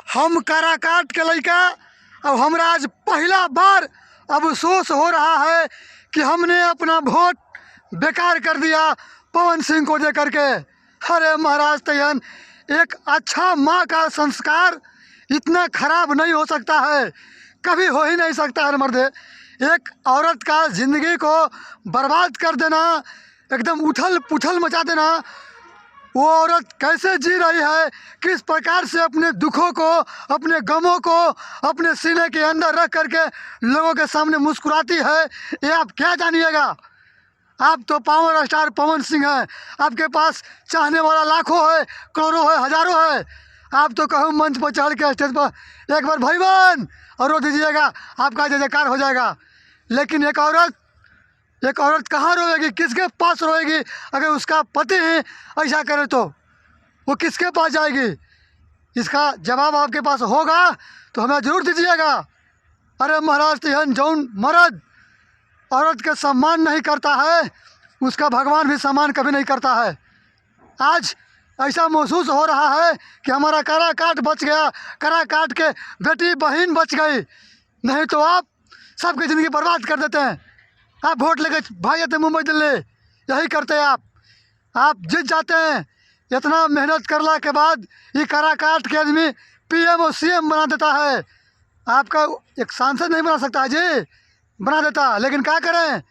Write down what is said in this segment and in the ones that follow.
हम काराकाट के लड़का अब हमरा आज पहला बार अफसोस हो रहा है कि हमने अपना वोट बेकार कर दिया पवन सिंह को दे करके। अरे महाराज तयन, एक अच्छा माँ का संस्कार इतना खराब नहीं हो सकता है, कभी हो ही नहीं सकता है मर्दे। एक औरत का ज़िंदगी को बर्बाद कर देना, एकदम उथल पुथल मचा देना। वो औरत कैसे जी रही है, किस प्रकार से अपने दुखों को, अपने गमों को अपने सीने के अंदर रख करके लोगों के सामने मुस्कुराती है, ये आप क्या जानिएगा। आप तो पावर स्टार पवन सिंह हैं, आपके पास चाहने वाला लाखों है, करोड़ों है, हजारों है। आप तो कहूँ मंच पर चढ़ के स्टेज पर एक बार भाई बहन और रो दीजिएगा, आपका जय जयकार हो जाएगा। लेकिन एक औरत कहाँ रोएगी, किसके पास रोएगी? अगर उसका पति ही ऐसा करे तो वो किसके पास जाएगी? इसका जवाब आपके पास होगा तो हमें ज़रूर दीजिएगा। अरे महाराज तिहन, जौन मर्द औरत के सम्मान नहीं करता है उसका भगवान भी सम्मान कभी नहीं करता है। आज ऐसा महसूस हो रहा है कि हमारा काराकाट बच गया, काराकाट के बेटी बहन बच गई, नहीं तो आप सबकी ज़िंदगी बर्बाद कर देते हैं। आप वोट लेके भाग जाते मुंबई दिल्ली, यही करते हैं आप जीत जाते हैं। इतना मेहनत करला के बाद ये काराकाट के आदमी पीएम और सीएम बना देता है। आपका एक सांसद नहीं बना सकता है जी, बना देता। लेकिन क्या करें,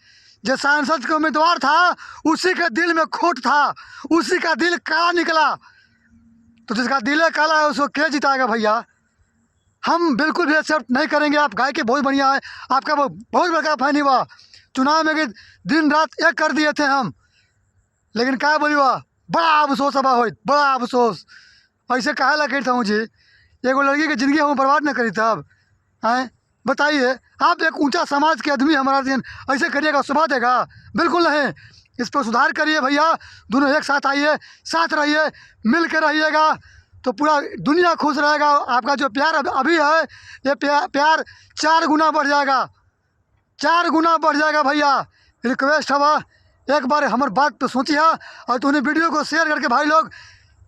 जो सांसद का उम्मीदवार था उसी के दिल में खोट था, उसी का दिल काला निकला। तो जिसका दिल काला है उसको क्या जिताएगा भैया? हम बिल्कुल भी एक्सेप्ट नहीं करेंगे। आप गाय के बहुत बढ़िया है, आपका बहुत बड़ा फैन हुआ। चुनाव में दिन रात एक कर दिए थे हम, लेकिन क्या बोली हुआ, बड़ा अफसोस हवा हो, बड़ा अफसोस। ऐसे कहा लगे था मुझे, एगो लड़की की ज़िंदगी हम बर्बाद न करी तब हैं? बताइए, आप एक ऊंचा समाज के आदमी हमारा दिन ऐसे करिएगा, सुबह देगा? बिल्कुल नहीं। इस पर सुधार करिए भैया, दोनों एक साथ आइए, साथ रहिए, मिल के रहिएगा तो पूरा दुनिया खुश रहेगा। आपका जो प्यार अभी है, ये प्यार 4 गुना बढ़ जाएगा, 4 गुना बढ़ जाएगा भैया। रिक्वेस्ट हवा, एक बार हमारे बात तो सोचिए और तूने वीडियो को शेयर करके भाई लोग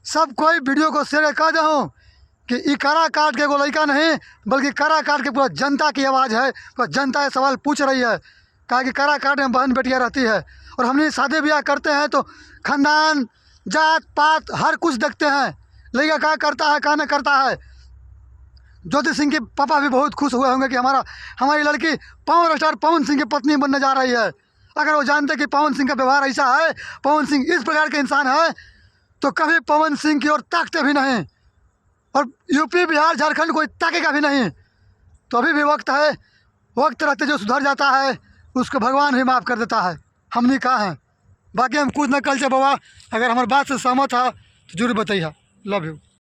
सब कोई वीडियो को शेयर कर दे हूँ कि ये काराकाट के एगो लड़का नहीं बल्कि काराकाट के पूरा जनता की आवाज़ है। पूरा जनता ये सवाल पूछ रही है, कहा कि काराकाट में बहन बेटियाँ रहती है और हमने शादी ब्याह करते हैं तो खानदान जात पात हर कुछ देखते हैं, लड़का क्या करता है क्या नहीं करता है। ज्योति सिंह के पापा भी बहुत खुश हुए होंगे कि हमारी लड़की पावर स्टार पवन सिंह की पत्नी बनने जा रही है। अगर वो जानते कि पवन सिंह का व्यवहार ऐसा है, पवन सिंह इस प्रकार के इंसान है, तो कभी पवन सिंह की ओर ताकते भी नहीं और यूपी बिहार झारखंड कोई ताकेगा भी नहीं। तो अभी भी वक्त है, वक्त रहते जो सुधर जाता है उसको भगवान ही माफ़ कर देता है। हमने कहा है, बाकी हम कुछ न कल से बाबा, अगर हमारी बात से सहमत है तो जरूर बताइए। Love you.